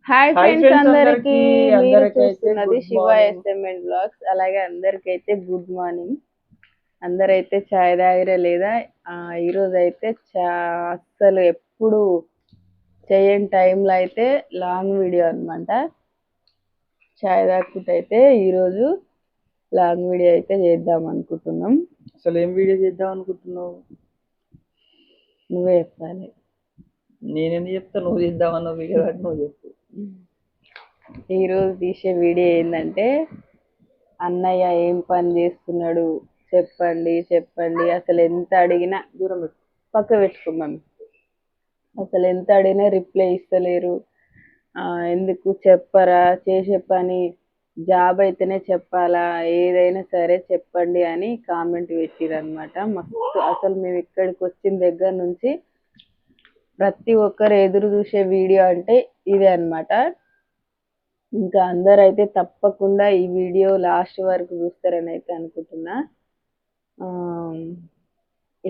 Hi hi friends friends అందరికి. అందరికి మీరు అందరికైతే చూస్తున్నది good Shiva morning. SMN blogs. అలాగే అందరికైతే గుడ్ మార్నింగ్. అందరైతే చాయ్ తాగిరా లేదా? ఈరోజు అయితే అస్సలు ఎప్పుడు చేయని టైంలో అయితే లాంగ్ వీడియో అనమాట. చాయ్ తాగుకుంటే అయితే ఈరోజు లాంగ్ వీడియో అయితే చేద్దాం అనుకుంటున్నాం. అసలు ఏం వీడియో చేద్దాం అనుకుంటున్నావు? నువ్వే చెప్పాలి. నేనెందుకు చెప్తా? నువ్వు చేద్దామన్నావు వీడియో కాబట్టి నువ్వు చెప్పు. ఈరోజు తీసే వీడియో ఏంటంటే, అన్నయ్య ఏం పని చేస్తున్నాడు చెప్పండి చెప్పండి. అసలు ఎంత అడిగినా దూరం పెట్టు. పక్క పెట్టుకున్నాం. అసలు ఎంత అడిగినా రిప్లై ఇస్తలేరు. ఎందుకు చెప్పరా? చేసే పని జాబ్ అయితేనే చెప్పాలా? ఏదైనా సరే చెప్పండి అని కామెంట్ పెట్టిరు అనమాట. మస్తు అసలు మేము ఇక్కడికి వచ్చిన దగ్గర నుంచి ప్రతి ఒక్కరు ఎదురు చూసే వీడియో అంటే ఇదే అనమాట. ఇంకా అందరైతే తప్పకుండా ఈ వీడియో లాస్ట్ వరకు చూస్తారని అయితే అనుకుంటున్నా.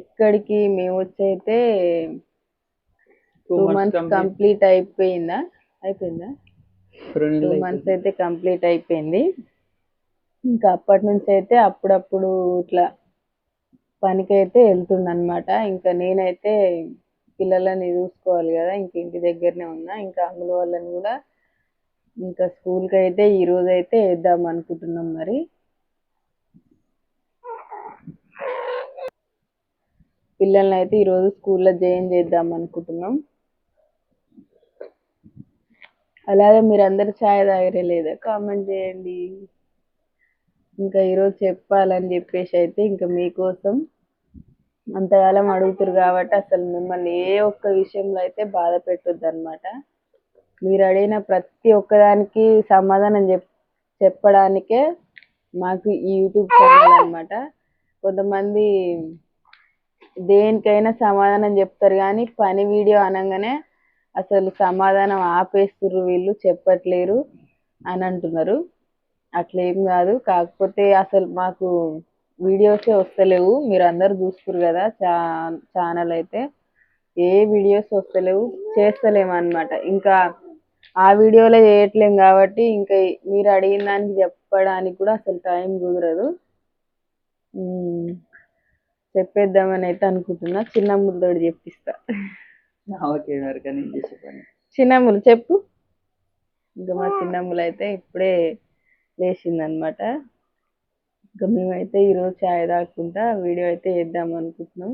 ఇక్కడికి మేము వచ్చి అయితే 2 months కంప్లీట్ అయిపోయిందా? 2 months అయితే కంప్లీట్ అయిపోయింది. ఇంకా అప్పటి నుంచి అయితే అప్పుడప్పుడు ఇట్లా పనికి అయితే వెళ్తుందనమాట. ఇంకా నేనైతే పిల్లలని చూసుకోవాలి కదా, ఇంక ఇంటి దగ్గరనే ఉన్నా. ఇంకా అంగుల వాళ్ళని కూడా ఇంకా స్కూల్కి అయితే ఈ రోజు అయితే వేద్దాం అనుకుంటున్నాం. మరి పిల్లల్ని అయితే ఈరోజు స్కూల్లో జాయిన్ చేద్దాం అనుకుంటున్నాం. అలాగే మీరు అందరు ఛాయ్ తాగరే లేదా? కామెంట్ చేయండి. ఇంకా ఈరోజు చెప్పాలని చెప్పేసి అయితే ఇంకా మీకోసం అంతకాలం అడుగుతారు కాబట్టి అసలు మిమ్మల్ని ఏ ఒక్క విషయంలో అయితే బాధ పెట్టొద్దు అనమాట. మీరు అడిగిన ప్రతి ఒక్కదానికి సమాధానం చెప్పడానికే మాకు ఈ యూట్యూబ్ ఛానల్ అనమాట. కొంతమంది దేనికైనా సమాధానం చెప్తారు కానీ పని వీడియో అనగానే అసలు సమాధానం ఆపేస్తుర్రు, వీళ్ళు చెప్పట్లేరు అని అంటున్నారు. అట్లేం కాదు. కాకపోతే అసలు మాకు వీడియోసే వస్తలేవు. మీరు అందరు చూస్తున్నారు కదా ఛానల్ అయితే ఏ వీడియోస్ వస్తలేవు, చేస్తలేము అనమాట. ఇంకా ఆ వీడియోలో చేయట్లేం కాబట్టి ఇంకా మీరు అడిగిన దానికి చెప్పడానికి కూడా అసలు టైం కుదరదు. చెప్పేద్దామని అయితే అనుకుంటున్నా. చిన్నమ్ములతోటి చెప్పిస్తా. చిన్నమ్ములు చెప్పు. ఇంకా మా చిన్నమ్ములు అయితే ఇప్పుడే లేచిందనమాట. ఇంకా మేమైతే ఈరోజు ఛాయ్ తాగుకుంటా వీడియో అయితే వేద్దాం అనుకుంటున్నాం.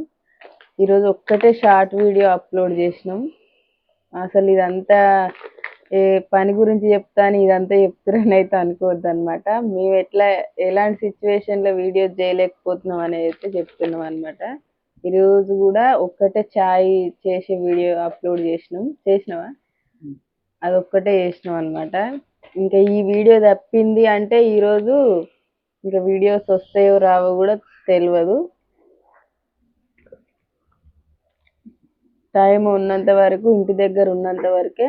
ఈరోజు ఒక్కటే షార్ట్ వీడియో అప్లోడ్ చేసినాం. అసలు ఇదంతా పని గురించి చెప్తాను ఇదంతా చెప్తున్నారని అయితే అనుకోవద్దు అనమాట. మేము ఎలాంటి సిచ్యువేషన్లో వీడియోస్ చేయలేకపోతున్నాం అనేది అయితే చెప్తున్నాం అనమాట. ఈరోజు కూడా ఒక్కటే ఛాయ్ చేసే వీడియో అప్లోడ్ చేసినావా? అదొక్కటే చేసినాం అనమాట. ఇంకా ఈ వీడియో తప్పింది అంటే ఈరోజు ఇంకా వీడియోస్ వస్తాయో రావో కూడా తెలియదు. టైం ఉన్నంత వరకు, ఇంటి దగ్గర ఉన్నంత వరకే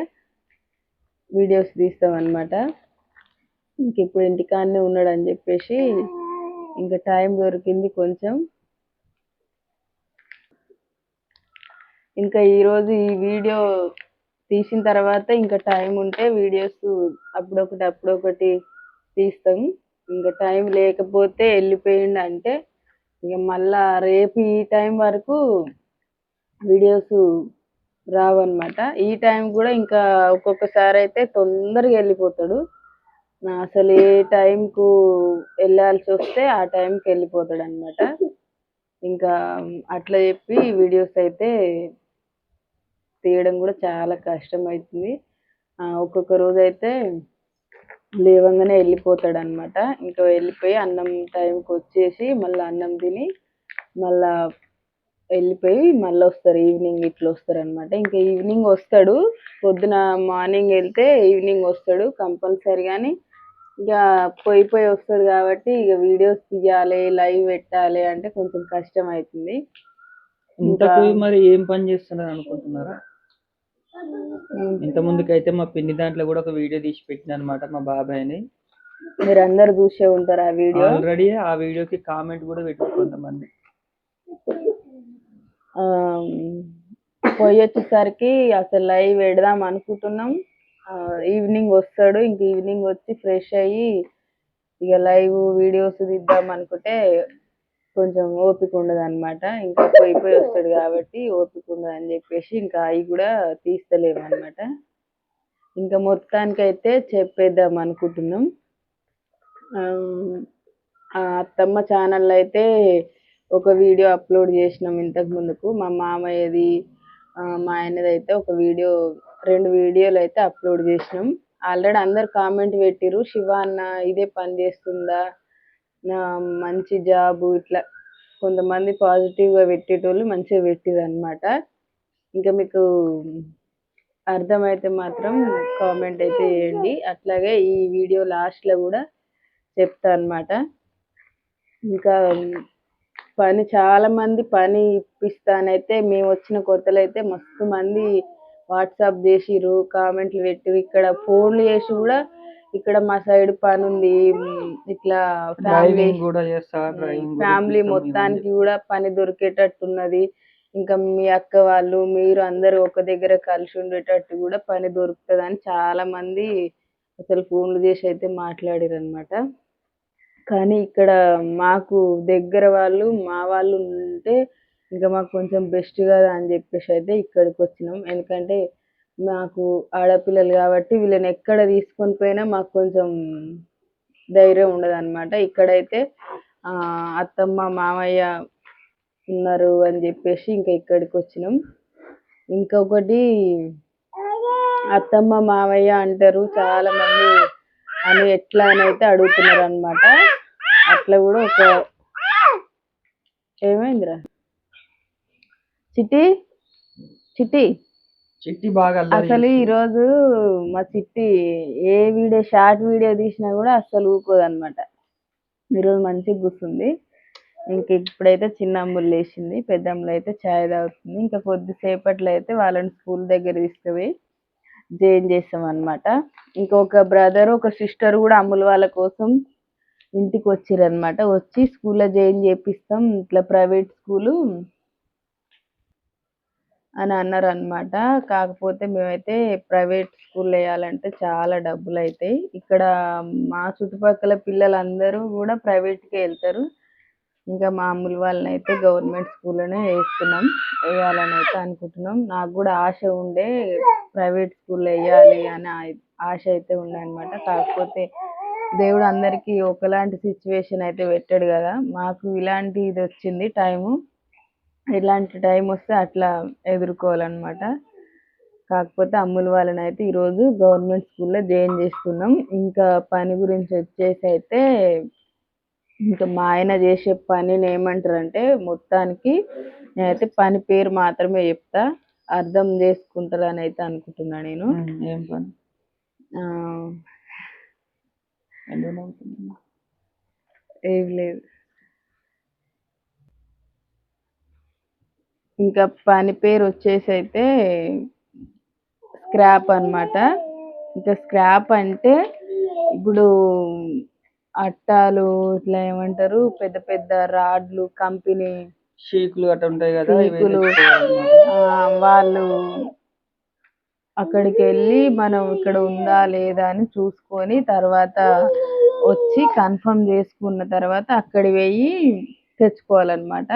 వీడియోస్ తీస్తాం అనమాట. ఇంక ఇప్పుడు ఇంటికాడనే ఉన్నాడు అని చెప్పేసి ఇంకా టైం దొరికింది కొంచెం. ఇంకా ఈరోజు ఈ వీడియో తీసిన తర్వాత ఇంకా టైం ఉంటే వీడియోస్ అప్పుడొకటి తీస్తాం. ఇంకా టైం లేకపోతే వెళ్ళిపోయిండు అంటే ఇక మళ్ళా రేపు ఈ టైం వరకు వీడియోస్ రావన్నమాట. ఈ టైం కూడా ఇంకా ఒక్కొక్కసారి అయితే తొందరగా వెళ్ళిపోతాడు. అసలు ఏ టైంకు వెళ్ళాల్సి వస్తే ఆ టైంకి వెళ్ళిపోతాడు అనమాట. ఇంకా అట్లా చెప్పి వీడియోస్ అయితే తీయడం కూడా చాలా కష్టం అవుతుంది. ఒక్కొక్క రోజు అయితే లేవంగానే వెళ్ళిపోతాడు అనమాట. ఇంకా వెళ్ళిపోయి అన్నం టైంకి వచ్చేసి మళ్ళీ అన్నం తిని మళ్ళా వెళ్ళిపోయి మళ్ళీ వస్తారు. ఈవినింగ్ ఇట్లా వస్తారు అనమాట. ఇంకా ఈవినింగ్ వస్తాడు. పొద్దున మార్నింగ్ వెళ్తే ఈవినింగ్ వస్తాడు కంపల్సరీ. కానీ ఇక పోయి వస్తాడు కాబట్టి ఇక వీడియోస్ తీయాలి, లైవ్ పెట్టాలి అంటే కొంచెం కష్టం అవుతుంది. ఇంతకు మరి ఏం పని చేస్తున్నారు అనుకుంటున్నారా? ఇంత ముందుకైతే మా పిన్ని దాంట్లో కూడా ఒక వీడియో తీసి పెట్టిన అనమాట, మా బాబాయ్ని. మీరు అందరు చూసే ఉంటారు ఆ వీడియో. ఆల్రెడీ ఆ వీడియోకి కామెంట్ కూడా పెట్టారు కొంతమంది. పోయి వచ్చేసరికి అసలు లైవ్ పెడదాం అనుకుంటున్నాం. ఈవినింగ్ వస్తాడు. ఇంక ఈవినింగ్ వచ్చి ఫ్రెష్ అయ్యి ఇక లైవ్ వీడియోస్ తీద్దాం అనుకుంటే కొంచెం ఓపిక ఉండదు అనమాట. ఇంకా పోయి వస్తాడు కాబట్టి ఓపిక ఉండదు అని చెప్పేసి ఇంకా అవి కూడా తీస్తలేము అనమాట. ఇంకా మొత్తానికైతే చెప్పేద్దాం అనుకుంటున్నాం. అత్తమ్మ ఛానల్లో అయితే ఒక వీడియో అప్లోడ్ చేసినాం ఇంతకు ముందుకు. మా మామయ్యది మా ఆయనది అయితే ఒక వీడియో 2 వీడియోలు అయితే అప్లోడ్ చేసినాం. ఆల్రెడీ అందరు కామెంట్ పెట్టిరు, శివ అన్న ఇదే పని చేస్తుందా, మంచి జాబు, ఇట్లా కొంతమంది పాజిటివ్గా పెట్టేటోళ్ళు మంచిగా పెట్టిరు అనమాట. ఇంకా మీకు అర్థమైతే మాత్రం కామెంట్ అయితే చేయండి. అట్లాగే ఈ వీడియో లాస్ట్లో కూడా చెప్తా అనమాట. ఇంకా పని చాలా మంది పని ఇప్పిస్తానైతే మేము వచ్చిన కొత్తలో అయితే మస్తు మంది వాట్సాప్ చేసిరు, కామెంట్లు పెట్టిరు. ఇక్కడ ఫోన్లు చేసి కూడా ఇక్కడ మా సైడ్ పని ఉంది, ఇట్లా ఫ్యామిలీ మొత్తానికి కూడా పని దొరికేటట్టున్నది, ఇంకా మీ అక్క వాళ్ళు మీరు అందరూ ఒక దగ్గర కలిసి ఉండేటట్టు కూడా పని దొరుకుతుంది అని చాలా మంది అసలు ఫోన్లు చేసి అయితే మాట్లాడారు అనమాట. కానీ ఇక్కడ మాకు దగ్గర వాళ్ళు మా వాళ్ళు ఉంటే ఇంకా మాకు కొంచెం బెస్ట్ కదా అని చెప్పేసి అయితే ఇక్కడికి వచ్చినాం. ఎందుకంటే మాకు ఆడపిల్లలు కాబట్టి వీళ్ళని ఎక్కడ తీసుకొని పోయినా మాకు కొంచెం ధైర్యం ఉండదు అనమాట. ఇక్కడైతే అత్తమ్మ మామయ్య ఉన్నారు అని చెప్పేసి ఇంకా ఇక్కడికి వచ్చినాం. ఇంకొకటి అత్తమ్మ మామయ్య అంటారు చాలా మంది అని ఎట్లా అని అయితే అడుగుతున్నారు అనమాట. అట్లా కూడా ఒక ఏమైందిరా చిట్టి చిట్టి చిట్టి బాగా అసలు ఈరోజు మా చిట్టి ఏ వీడియో షార్ట్ వీడియో తీసినా కూడా అస్సలు ఊకోదు అనమాట. ఈరోజు మంచిగా కూర్చుంది. ఇంక ఇప్పుడైతే చిన్న అమ్ములు లేచింది, పెద్ద అమ్ములు అయితే ఛాయ్ తాగుతుంది. ఇంకా కొద్దిసేపట్లో అయితే వాళ్ళని స్కూల్ దగ్గర తీసుకుపోయి జాయిన్ చేస్తాం అనమాట. ఇంకొక బ్రదర్ ఒక సిస్టర్ కూడా అమ్ములు వాళ్ళ కోసం ఇంటికి వచ్చిరనమాట. వచ్చి స్కూల్లో జాయిన్ చేపిస్తాం, ఇట్లా ప్రైవేట్ స్కూలు అని అన్నారు అనమాట. కాకపోతే మేమైతే ప్రైవేట్ స్కూల్ వేయాలంటే చాలా డబ్బులు అవుతాయి. ఇక్కడ మా చుట్టుపక్కల పిల్లలందరూ కూడా ప్రైవేట్కే వెళ్తారు. ఇంకా మా అమ్ములు వాళ్ళని అయితే గవర్నమెంట్ స్కూల్లోనే వేయాలని అయితే అనుకుంటున్నాం. నాకు కూడా ఆశ ఉండే ప్రైవేట్ స్కూల్లో వేయాలి అని ఆశ అయితే ఉండే అనమాట. కాకపోతే దేవుడు అందరికీ ఒకలాంటి సిచ్యువేషన్ అయితే పెట్టాడు కదా, మాకు ఇలాంటి ఇది వచ్చింది టైము. ఇలాంటి టైం వస్తే అట్లా ఎదుర్కోవాలన్నమాట. కాకపోతే అమ్ములు వాళ్ళని అయితే ఈరోజు గవర్నమెంట్ స్కూల్లో జాయిన్ చేస్తున్నాం. ఇంకా పని గురించి వచ్చేసి అయితే ఇంకా మా ఆయన చేసే పనిని ఏమంటారంటే మొత్తానికి నేనైతే పని పేరు మాత్రమే చెప్తా, అర్థం చేసుకుంటారని అయితే అనుకుంటున్నా నేను. ఏం పని? ఏం లేదు. ఇంకా పని పేరు వచ్చేసి అయితే స్క్రాప్ అనమాట. ఇంకా స్క్రాప్ అంటే ఇప్పుడు అట్టాలు ఇట్లా ఏమంటారు పెద్ద పెద్ద రాడ్లు కంపెనీ షీకులు అట్లా ఉంటాయి కదా, వాళ్ళు అక్కడికి వెళ్ళి మనం ఇక్కడ ఉందా లేదా అని చూసుకొని తర్వాత వచ్చి కన్ఫర్మ్ చేసుకున్న తర్వాత అక్కడికి వెళ్ళి తెచ్చుకోవాలన్నమాట.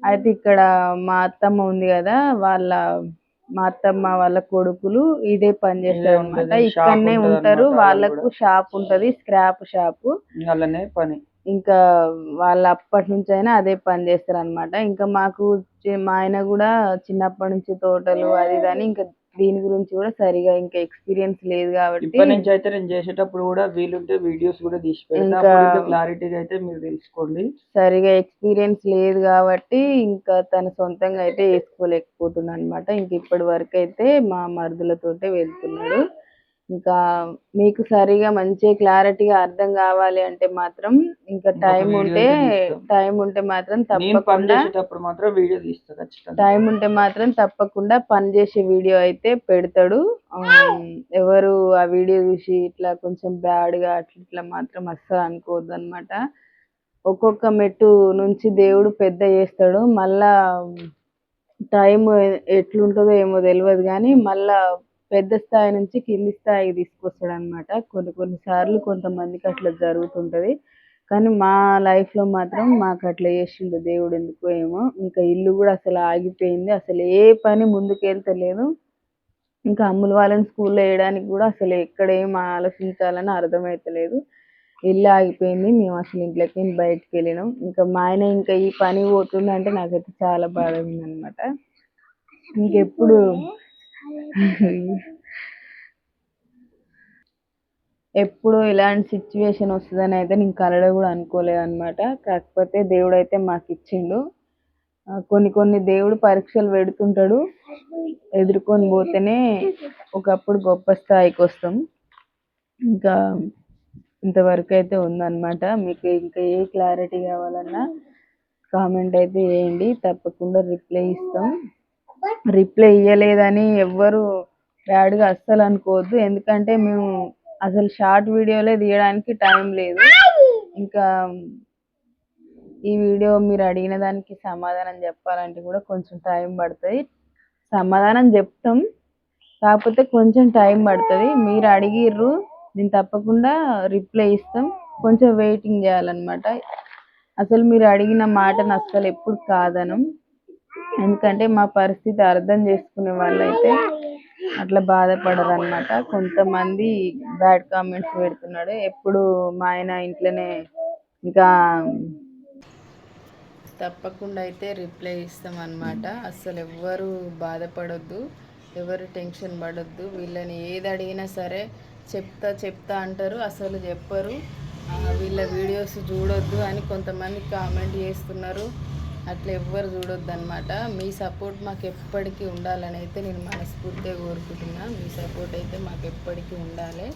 అయితే ఇక్కడ మా అత్తమ్మ ఉంది కదా, మా అత్తమ్మ వాళ్ళ కొడుకులు ఇదే పని చేస్తారు అనమాట. ఇక్కడనే ఉంటారు, వాళ్ళకు షాప్ ఉంటది, స్క్రాప్ షాపు. ఇంకా వాళ్ళు అప్పటి నుంచి అయినా అదే పని చేస్తారు అనమాట. ఇంకా మాకు మా ఆయన కూడా చిన్నప్పటి నుంచి తోటలు అది ఇది అని ఇంకా దీని గురించి కూడా సరిగా ఇంకా ఎక్స్పీరియన్స్ లేదు కాబట్టి ఇప్పటి నుంచి అయితే నేను చేసేటప్పుడు కూడా వీలుంటే వీడియోస్ కూడా తీసి పెడతా, క్లారిటీగా అయితే మీరు తెలుసుకోండి. సరిగా ఎక్స్పీరియన్స్ లేదు కాబట్టి ఇంకా తన సొంతంగా అయితే వేసుకోలేకపోతున్నాడు అనమాట. ఇంక ఇప్పటి వరకు అయితే మా మరుదులతోటే వెళ్తున్నాడు. ఇంకా మీకు సరిగా మంచి క్లారిటీగా అర్థం కావాలి అంటే మాత్రం ఇంకా టైం ఉంటే మాత్రం తప్పకుండా పని చేసే వీడియో అయితే పెడతాడు. ఎవరు ఆ వీడియో చూసి ఇట్లా కొంచెం బ్యాడ్గా అట్లా మాత్రం అస్సలు అనుకోవద్దు అనమాట. ఒక్కొక్క మెట్టు నుంచి దేవుడు పెద్ద చేస్తాడు. మళ్ళా టైం ఎట్లుంటుందో ఏమో తెలియదు కానీ మళ్ళా పెద్ద స్థాయి నుంచి కింది స్థాయికి తీసుకొస్తాడు అనమాట. కొన్ని సార్లు కొంతమందికి అట్లా జరుగుతుంటది. కానీ మా లైఫ్లో మాత్రం మాకు అట్లా చేసిండు దేవుడు, ఎందుకో ఏమో. ఇంకా ఇల్లు కూడా అసలు ఆగిపోయింది, అసలు ఏ పని ముందుకెళ్తలేదు. ఇంకా అమ్ములు వాళ్ళని స్కూల్లో వేయడానికి కూడా అసలు ఎక్కడ ఏం ఆలోచించాలని అర్థమైతలేదు. ఇల్లు ఆగిపోయింది, మేము అసలు ఇంట్లోకి బయటకు వెళ్ళినాం. ఇంకా మా ఆయన ఇంకా ఈ పని పోతుందంటే నాకైతే చాలా బాధ ఉందన్నమాట. ఇంకెప్పుడు ఎప్పుడు ఇలాంటి సిచ్యువేషన్ వస్తుందని అయితే నేను కలలో కూడా అనుకోలేదు అనమాట. కాకపోతే దేవుడు అయితే మాకు ఇచ్చిండు. కొన్ని దేవుడు పరీక్షలు పెడుతుంటాడు, ఎదుర్కొని పోతేనే ఒకప్పుడు గొప్ప స్థాయికి వస్తాం. ఇంకా ఇంతవరకు అయితే ఉందన్నమాట. మీకు ఇంకా ఏ క్లారిటీ కావాలన్నా కామెంట్ అయితే చేయండి, తప్పకుండా రిప్లై ఇస్తాం. రిప్లై ఇవ్వలేదని ఎవ్వరు బ్యాడ్గా అస్సలు అనుకోవద్దు, ఎందుకంటే మేము అసలు షార్ట్ వీడియోలే తీయడానికి టైం లేదు. ఇంకా ఈ వీడియో మీరు అడిగిన దానికి సమాధానం చెప్పాలంటే కూడా కొంచెం టైం పడుతుంది. సమాధానం చెప్తాం, కాకపోతే కొంచెం టైం పడుతుంది. మీరు అడిగిర్రు, నేను తప్పకుండా రిప్లై ఇస్తాం. కొంచెం వెయిటింగ్ చేయాలన్నమాట. అసలు మీరు అడిగిన మాటను అస్సలు ఎప్పుడు కాదనం, ఎందుకంటే మా పరిస్థితి అర్థం చేసుకునే వాళ్ళైతే అట్లా బాధపడరు అనమాట. కొంతమంది బ్యాడ్ కామెంట్స్ పెడుతున్నాడు. ఎప్పుడు మా ఆయన ఇంట్లోనే. ఇంకా తప్పకుండా అయితే రిప్లై ఇస్తాం అన్నమాట. అస్సలు ఎవ్వరు బాధపడొద్దు, ఎవరు టెన్షన్ పడొద్దు. వీళ్ళని ఏది అడిగినా సరే చెప్తా అంటారు, అసలు చెప్పరు. వీళ్ళ వీడియోస్ చూడొద్దు అని కొంతమంది కామెంట్ చేస్తున్నారు. అట్లా ఎవ్వరు చూడొద్దు అనమాట. మీ సపోర్ట్ మాకు ఎప్పటికీ ఉండాలని అయితే నేను మనస్ఫూర్తిగా కోరుకుంటున్నా. మీ సపోర్ట్ అయితే మాకు ఎప్పటికీ ఉండాలి.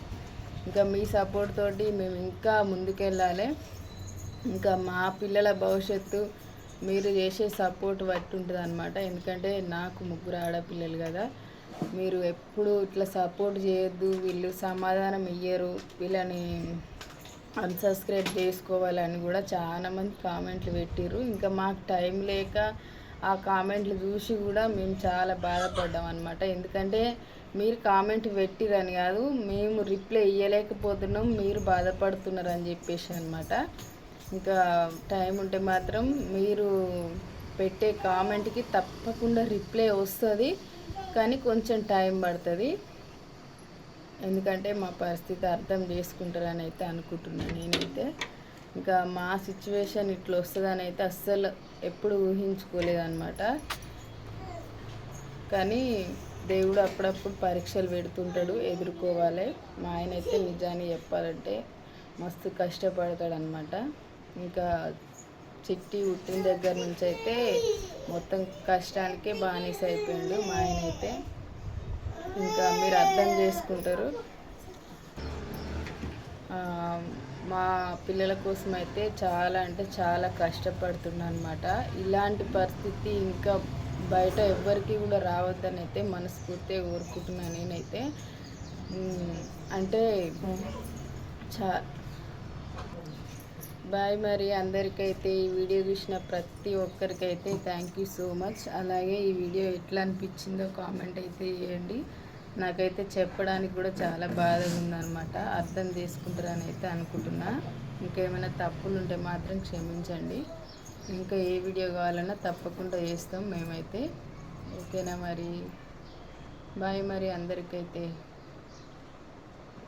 ఇంకా మీ సపోర్ట్ తోటి మేము ఇంకా ముందుకెళ్ళాలి. ఇంకా మా పిల్లల భవిష్యత్తు మీరు చేసే సపోర్ట్ బట్టి ఉంటుంది అనమాట. ఎందుకంటే నాకు 3 ఆడపిల్లలు కదా, మీరు ఎప్పుడు ఇట్లా సపోర్ట్ చేయొద్దు, వీళ్ళు సమాధానం ఇయ్యరు, వీళ్ళని అన్సబ్స్క్రైబ్ చేసుకోవాలని కూడా చాలామంది కామెంట్లు పెట్టిర్రు. ఇంకా మాకు టైం లేక ఆ కామెంట్లు చూసి కూడా మేము చాలా బాధపడ్డాం అనమాట. ఎందుకంటే మీరు కామెంట్ పెట్టిరని కాదు, మేము రిప్లై ఇవ్వలేకపోతున్నాం, మీరు బాధపడుతున్నారు అని చెప్పేసి అనమాట. ఇంకా టైం ఉంటే మాత్రం మీరు పెట్టే కామెంట్కి తప్పకుండా రిప్లై వస్తుంది, కానీ కొంచెం టైం పడుతుంది. ఎందుకంటే మా పరిస్థితి అర్థం చేసుకుంటారని అయితే అనుకుంటున్నాను నేనైతే. ఇంకా మా సిచ్యువేషన్ ఇట్లా వస్తుందని అయితే అస్సలు ఎప్పుడు ఊహించుకోలేదన్నమాట. కానీ దేవుడు అప్పుడప్పుడు పరీక్షలు పెడుతుంటాడు, ఎదుర్కోవాలి. మా ఆయన అయితే నిజాన్ని చెప్పాలంటే మస్తు కష్టపడతాడనమాట. ఇంకా చిట్టి పుట్టిన దగ్గర నుంచి అయితే మొత్తం కష్టానికే బానిస అయిపోయాడు మా ఆయన అయితే. ఇంకా మీరు అర్థం చేసుకుంటారు. మా పిల్లల కోసం అయితే చాలా అంటే చాలా కష్టపడుతున్నా అనమాట. ఇలాంటి పరిస్థితి ఇంకా బయట ఎవ్వరికి కూడా రావద్దని అయితే మనస్ఫూర్తిగా కోరుకుంటున్నాను నేనైతే. అంటే బాయ్ మరి అందరికైతే. ఈ వీడియో చూసిన ప్రతి ఒక్కరికైతే థ్యాంక్ యూ సో మచ్. అలాగే ఈ వీడియో ఎట్లా అనిపించిందో కామెంట్ అయితే చేయండి. నాకైతే చెప్పడానికి కూడా చాలా బాధగా ఉందన్నమాట. అర్థం చేసుకుంటారని అయితే అనుకుంటున్నా. ఇంకేమైనా తప్పులు ఉంటే మాత్రం క్షమించండి. ఇంకా ఏ వీడియో కావాలన్నా తప్పకుండా చేస్తాం మేమైతే. ఓకేనా మరి, బాయ్ మరి అందరికైతే.